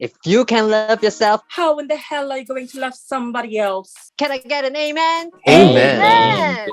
If you can love yourself, how in the hell are you going to love somebody else? can I get an amen? Amen.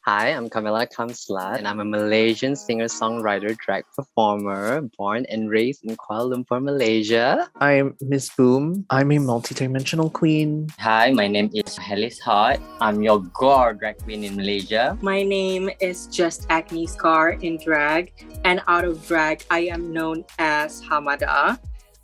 Hi, I'm Camila Kamslat, and I'm a Malaysian singer-songwriter, drag performer, born and raised in Kuala Lumpur, Malaysia. I'm Miss Boom. I'm a multidimensional queen. Hi, my name is Helis Hot. I'm your gore drag queen in Malaysia. My name is Just Acne Scar in drag, and out of drag, I am known as Hamada.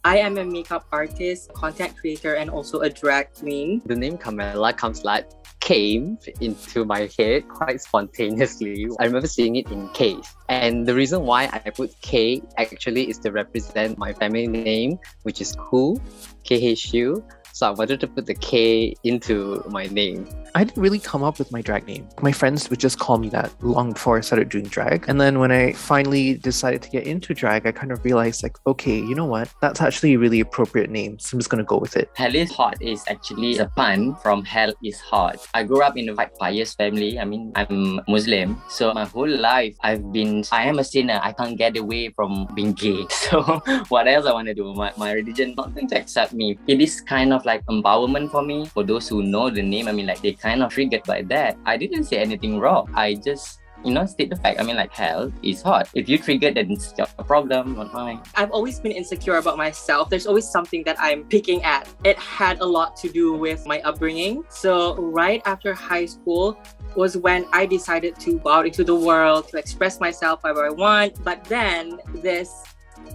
I am a makeup artist, content creator, and also a drag queen. The name Camila Kamslat came into my head quite spontaneously. I remember seeing it in K. And the reason why I put K actually is to represent my family name, which is Ku, KHU. So I wanted to put the K into my name. I didn't really come up with my drag name. My friends would just call me that long before I started doing drag. And then when I finally decided to get into drag, I kind of realized like, okay, you know what? That's actually a really appropriate name. So I'm just going to go with it. Hell is hot is actually a pun from hell is hot. I grew up in a quite pious family. I mean, I'm Muslim. So my whole life I am a sinner. I can't get away from being gay. So what else I want to do? My religion not going to accept me. It is kind of like empowerment for me. For those who know the name, I mean, like they kind of triggered by that. I didn't say anything wrong. I just state the fact. I mean, like, hell is hot. If you triggered, then it's your problem, not mine. I've always been insecure about myself. There's always something that I'm picking at. It had a lot to do with my upbringing. So right after high school was when I decided to go out into the world, to express myself however I want. But then this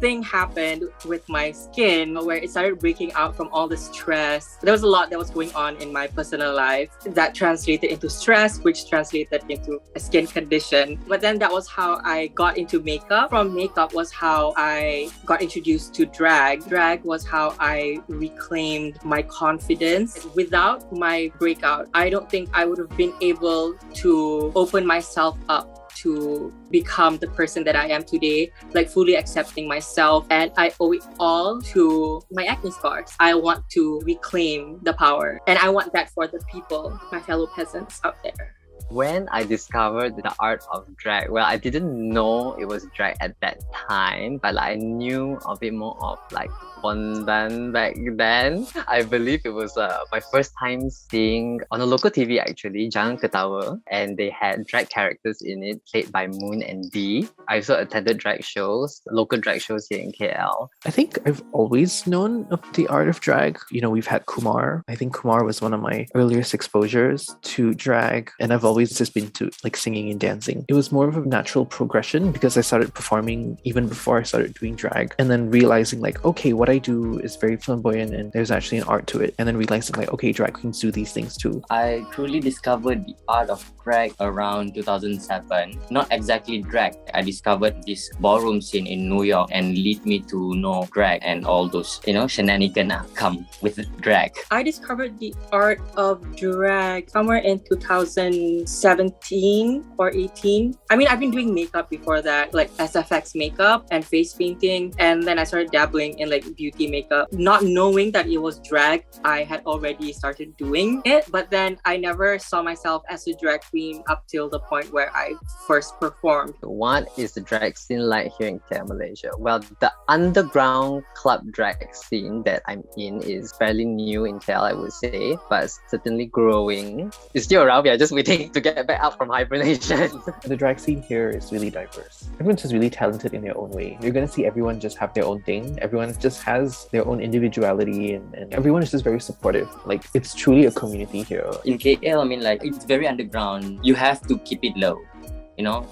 thing happened with my skin where it started breaking out from all the stress. There was a lot that was going on in my personal life that translated into stress, which translated into a skin condition. But then that was how I got into makeup. From makeup was how I got introduced to drag. Drag was how I reclaimed my confidence. Without my breakout, I don't think I would have been able to open myself up to become the person that I am today, like fully accepting myself. And I owe it all to my acne scars. I want to reclaim the power, and I want that for the people, my fellow peasants out there. When I discovered the art of drag, well, I didn't know it was drag at that time, but I knew a bit more of like fondant back then. I believe it was my first time seeing on a local TV actually, Jangan Ketawa, and they had drag characters in it played by Moon and D. I also attended drag shows, local drag shows here in KL. I think I've always known of the art of drag. We've had Kumar. I think Kumar was one of my earliest exposures to drag, and I've always just been to like singing and dancing. It was more of a natural progression because I started performing even before I started doing drag, and then realizing like, okay, what I do is very flamboyant and there's actually an art to it, and then realizing like, okay, drag queens do these things too. I truly discovered the art of drag around 2007. Not exactly drag. I discovered this ballroom scene in New York and lead me to know drag and all those, shenanigans come with drag. I discovered the art of drag somewhere in 2017 or 18. I mean, I've been doing makeup before that, like SFX makeup and face painting. And then I started dabbling in like beauty makeup. Not knowing that it was drag, I had already started doing it. But then I never saw myself as a drag queen up till the point where I first performed. What is the drag scene like here in KL, Malaysia? Well, the underground club drag scene that I'm in is fairly new in KL, I would say, but certainly growing. It's still around. We are just waiting to get back out from hibernation. The drag scene here is really diverse. Everyone's just really talented in their own way. You're going to see everyone just have their own thing. Everyone just has their own individuality, and everyone is just very supportive. Like, it's truly a community here. In KL, I mean, like, it's very underground. You have to keep it low,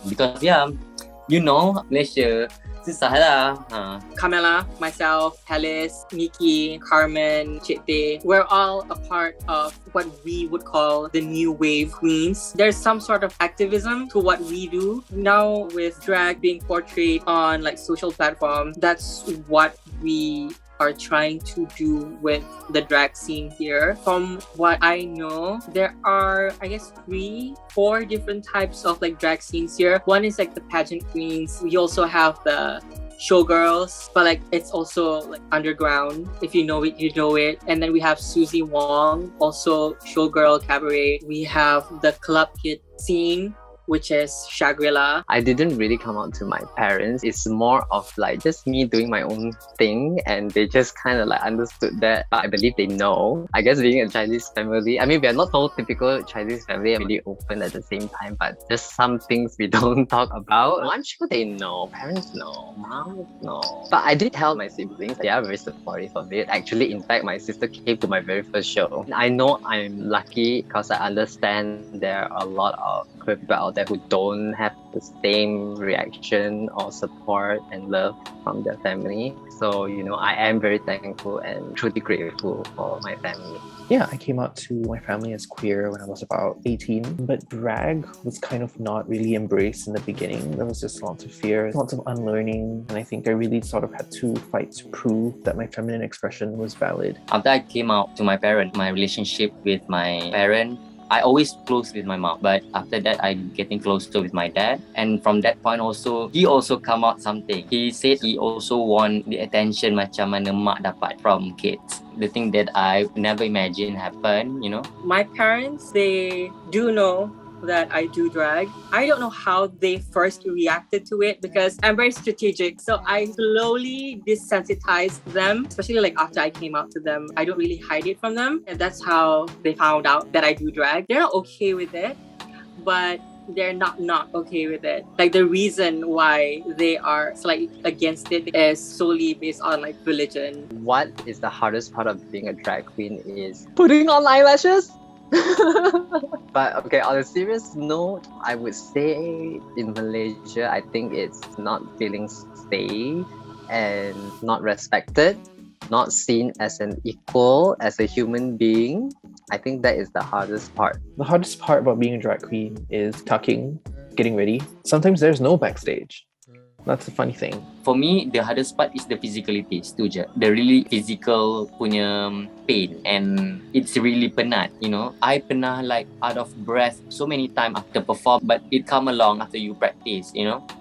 because Malaysia, susah lah. Camilla, myself, Helis, Nikki, Carmen, Chitte, we're all a part of what we would call the new wave queens. There's some sort of activism to what we do. Now with drag being portrayed on like social platforms, that's what we are trying to do with the drag scene here. From what I know, there are, I guess, 4 different types of like drag scenes here. One is like the pageant queens. We also have the showgirls, but like it's also like underground. If you know it, you know it. And then we have Susie Wong, also showgirl cabaret. We have the club kid scene, which is Shangri-La. I didn't really come out to my parents. It's more of like just me doing my own thing, and they just kind of like understood that. But I believe they know. I guess being a Chinese family, I mean, we are not so typical Chinese family and really open at the same time, but just some things we don't talk about. I'm sure they know. Parents know. Moms know. But I did tell my siblings. They are very supportive of it. Actually, in fact, my sister came to my very first show. I know I'm lucky because I understand there are a lot of people out there who don't have the same reaction or support and love from their family. So, I am very thankful and truly grateful for my family. Yeah, I came out to my family as queer when I was about 18, but drag was kind of not really embraced in the beginning. There was just lots of fear, lots of unlearning, and I think I really sort of had to fight to prove that my feminine expression was valid. After I came out to my parents, my relationship with my parents, I always close with my mom, but after that I'm getting closer with my dad, and from that point also he also come out something. He said he also want the attention macam mana mak dapat from kids. The thing that I never imagined happen, My parents, they do know that I do drag. I don't know how they first reacted to it because I'm very strategic. So I slowly desensitized them, especially like after I came out to them. I don't really hide it from them. And that's how they found out that I do drag. They're not okay with it, but they're not okay with it. Like the reason why they are slightly against it is solely based on like religion. What is the hardest part of being a drag queen is putting on eyelashes. But okay, on a serious note, I would say in Malaysia, I think it's not feeling safe and not respected, not seen as an equal, as a human being. I think that is the hardest part. The hardest part about being a drag queen is tucking, getting ready. Sometimes there's no backstage. That's the funny thing. For me, the hardest part is the physicality, tu je. The really physical punya pain, and it's really penat, I pernah like out of breath so many times after perform, but it come along after you practice,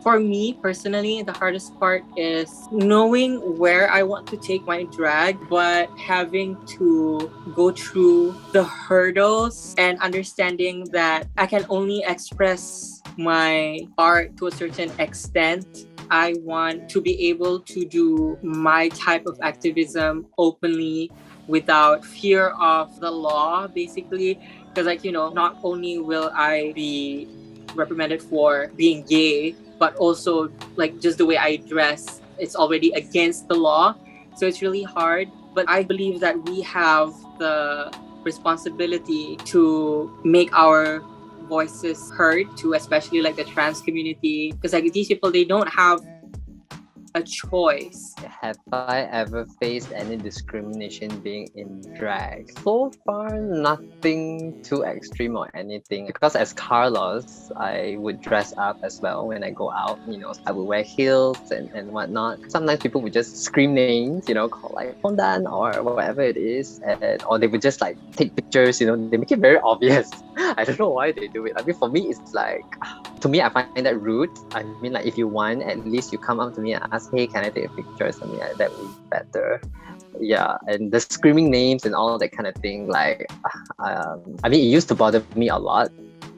For me personally, the hardest part is knowing where I want to take my drag, but having to go through the hurdles and understanding that I can only express my art to a certain extent. I want to be able to do my type of activism openly without fear of the law, basically. Because, not only will I be reprimanded for being gay, but also, like, just the way I dress, it's already against the law. So it's really hard. But I believe that we have the responsibility to make our voices heard to, especially like the trans community, because like these people, they don't have a choice. Have I ever faced any discrimination being in drag? So far, nothing too extreme or anything. Because as Carlos, I would dress up as well when I go out. I would wear heels and whatnot. Sometimes people would just scream names, call like Fondan or whatever it is. Or they would just like take pictures, they make it very obvious. I don't know why they do it. I mean, for me, it's like, to me, I find that rude. I mean, like, if you want, at least you come up to me and ask, hey, can I take a picture or something like that would be better. Yeah, and the screaming names and all that kind of thing, like, I mean, it used to bother me a lot.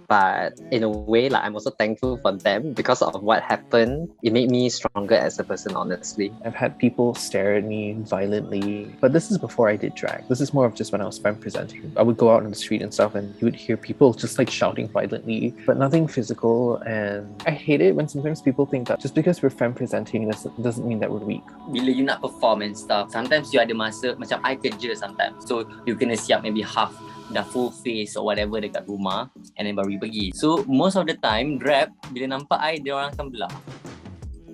But in a way, like, I'm also thankful for them because of what happened. It made me stronger as a person, honestly. I've had people stare at me violently, but this is before I did drag. This is more of just when I was femme presenting. I would go out on the street and stuff, and you would hear people just like shouting violently, but nothing physical. And I hate it when sometimes people think that just because we're femme presenting doesn't mean that we're weak. Bila you nak perform and stuff, sometimes you ada masa, macam I kerja sometimes. So you kena siap maybe half dah full face or whatever dekat rumah, and then baru pergi. So most of the time drag, bila nampak I, dia orang akan belah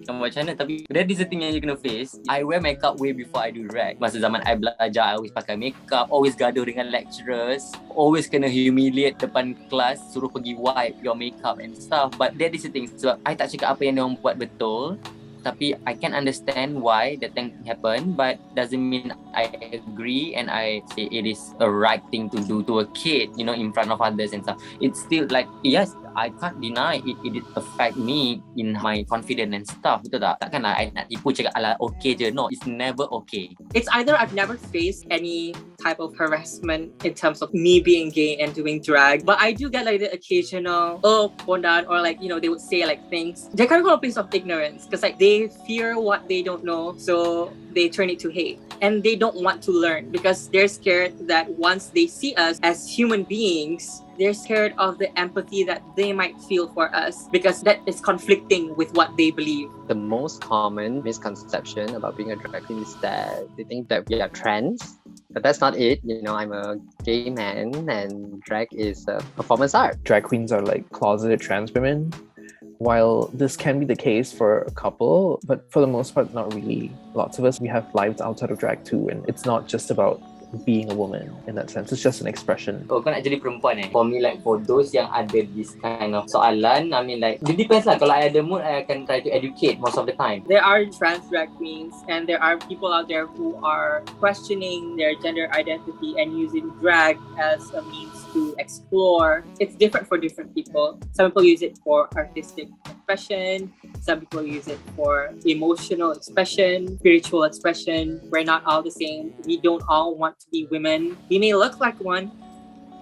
macam mana. Tapi that is the thing yang you kena face. I wear makeup way before I do drag. Masa zaman I belajar, I always pakai makeup, always gaduh dengan lecturers, always kena humiliate depan kelas, suruh pergi wipe your makeup and stuff. But that is the thing. So I tak cakap apa yang diorang buat betul, tapi I can understand why that thing happen, but doesn't mean I agree and I say it is a right thing to do to a kid, in front of others and stuff. It's still like, yes, I can't deny it did affect me in my confidence and stuff. Betul tak? Takkan I nak tipu cakap ala okay je. No, it's never okay. It's either I've never faced any type of harassment in terms of me being gay and doing drag, but I do get like the occasional pondan, or like, they would say like things. They're kind of from a place of ignorance because like they fear what they don't know, so they turn it to hate. And they don't want to learn because they're scared that once they see us as human beings, they're scared of the empathy that they might feel for us because that is conflicting with what they believe. The most common misconception about being a drag queen is that they think that we are trans. But that's not it. I'm a gay man and drag is a performance art. Drag queens are like closeted trans women. While this can be the case for a couple, but for the most part, not really. Lots of us, we have lives outside of drag too, and it's not just about being a woman in that sense. It's just an expression. Kau nak jadi perempuan For me, like for those yang ada this kind of soalan, I mean like, it depends lah. Kalau I ada mood, I akan try to educate most of the time. There are trans drag queens and there are people out there who are questioning their gender identity and using drag as a means to explore. It's different for different people. Some people use it for artistic expression. Some people use it for emotional expression, spiritual expression. We're not all the same. We don't all want to be women. We may look like one,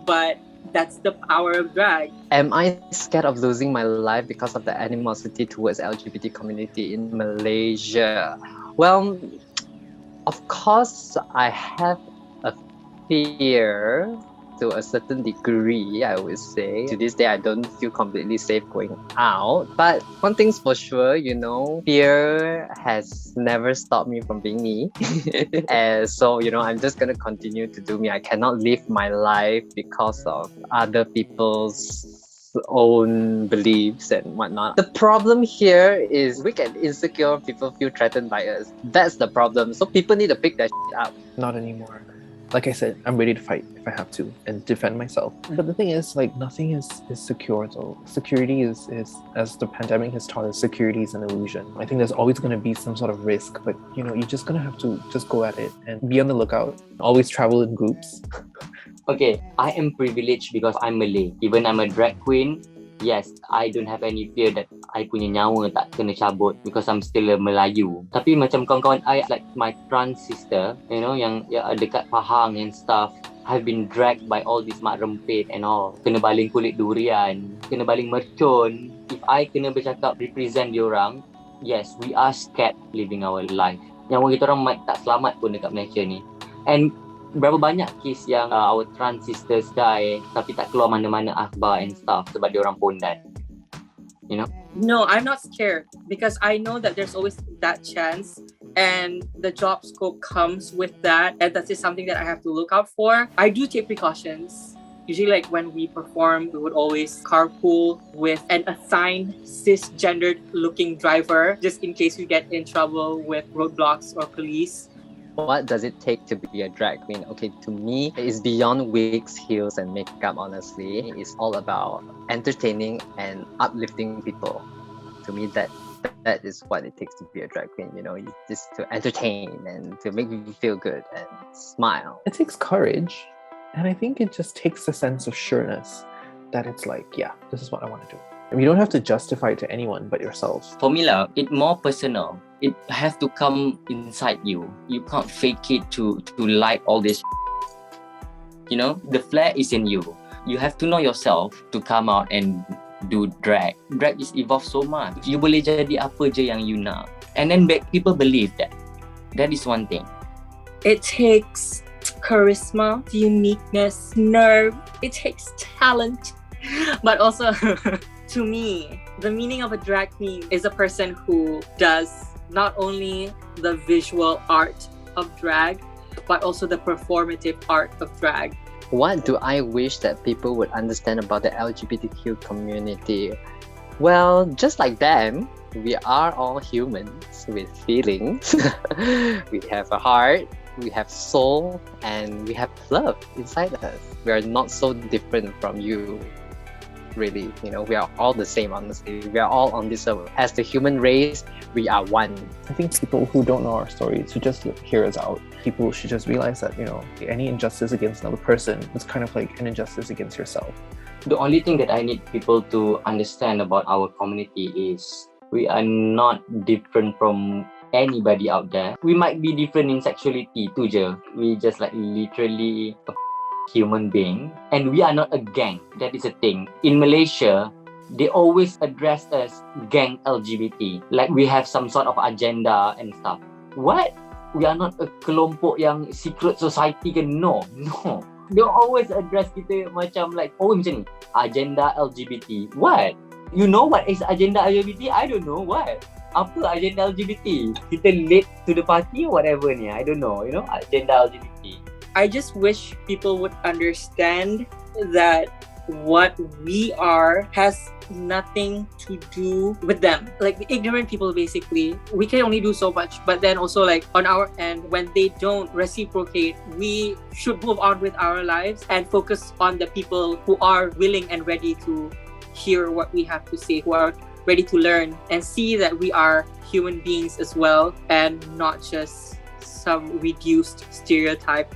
but that's the power of drag. Am I scared of losing my life because of the animosity towards LGBT community in Malaysia? Well, of course, I have a fear to a certain degree, I would say. To this day, I don't feel completely safe going out. But one thing's for sure, fear has never stopped me from being me. And so, I'm just gonna continue to do me. I cannot live my life because of other people's own beliefs and whatnot. The problem here is weak and insecure people feel threatened by us. That's the problem. So people need to pick that shit up. Not anymore. Like I said, I'm ready to fight if I have to and defend myself. But the thing is, like, nothing is secure though. Security is, as the pandemic has taught us, security is an illusion. I think there's always going to be some sort of risk, but you're just going to have to just go at it and be on the lookout. Always travel in groups. Okay, I am privileged because I'm Malay. Even I'm a drag queen, yes, I don't have any fear that I punya nyawa tak kena cabut because I'm still a Melayu. Tapi macam kawan-kawan I, like my trans sister, yang dekat Pahang and stuff, have been dragged by all this mak rempit and all. Kena baling kulit durian, kena baling mercun. If I kena bercakap represent diorang, yes, we are scared living our life. Nyawa kita orang might tak selamat pun dekat Malaysia ni. And berapa banyak kes yang our trans sisters die tapi tak keluar mana-mana akhbar and stuff sebab diorang pondan. No, I'm not scared because I know that there's always that chance and the job scope comes with that, and that is something that I have to look out for. I do take precautions. Usually like when we perform, we would always carpool with an assigned cisgendered looking driver just in case we get in trouble with roadblocks or police. What does it take to be a drag queen? Okay, to me, it's beyond wigs, heels, and makeup, honestly. It's all about entertaining and uplifting people. To me, that is what it takes to be a drag queen. Just to entertain and to make people feel good and smile. It takes courage. And I think it just takes a sense of sureness that it's like, yeah, this is what I want to do. And you don't have to justify it to anyone but yourself. For me, it's more personal. It has to come inside you. You can't fake it to like all this. The flair is in you. You have to know yourself to come out and do drag. Drag is evolved so much. You boleh jadi apa je yang you nak. And then people believe that. That is one thing. It takes charisma, uniqueness, nerve. It takes talent. But also, to me, the meaning of a drag queen is a person who does not only the visual art of drag, but also the performative art of drag. What do I wish that people would understand about the LGBTQ community? Well, just like them, we are all humans with feelings. We have a heart, we have soul, and we have love inside us. We are not so different from you. really. We are all the same, honestly. We are all on this earth. As the human race, we are one. I think people who don't know our stories, who just hear us out, people should just realize that, any injustice against another person is kind of like an injustice against yourself. The only thing that I need people to understand about our community is we are not different from anybody out there. We might be different in sexuality too je. We just like literally a human being, and we are not a gang. That is a thing. In Malaysia, they always address us gang LGBT, like we have some sort of agenda and stuff. What? We are not a kelompok yang secret society ke? No. They always address kita macam like, oh macam ni, agenda LGBT. What? You know what is agenda LGBT? I don't know. What? Apa agenda LGBT? Kita late to the party or whatever ni? I don't know. Agenda LGBT. I just wish people would understand that what we are has nothing to do with them. Like the ignorant people, basically, we can only do so much. But then also like on our end, when they don't reciprocate, we should move on with our lives and focus on the people who are willing and ready to hear what we have to say, who are ready to learn and see that we are human beings as well and not just some reduced stereotype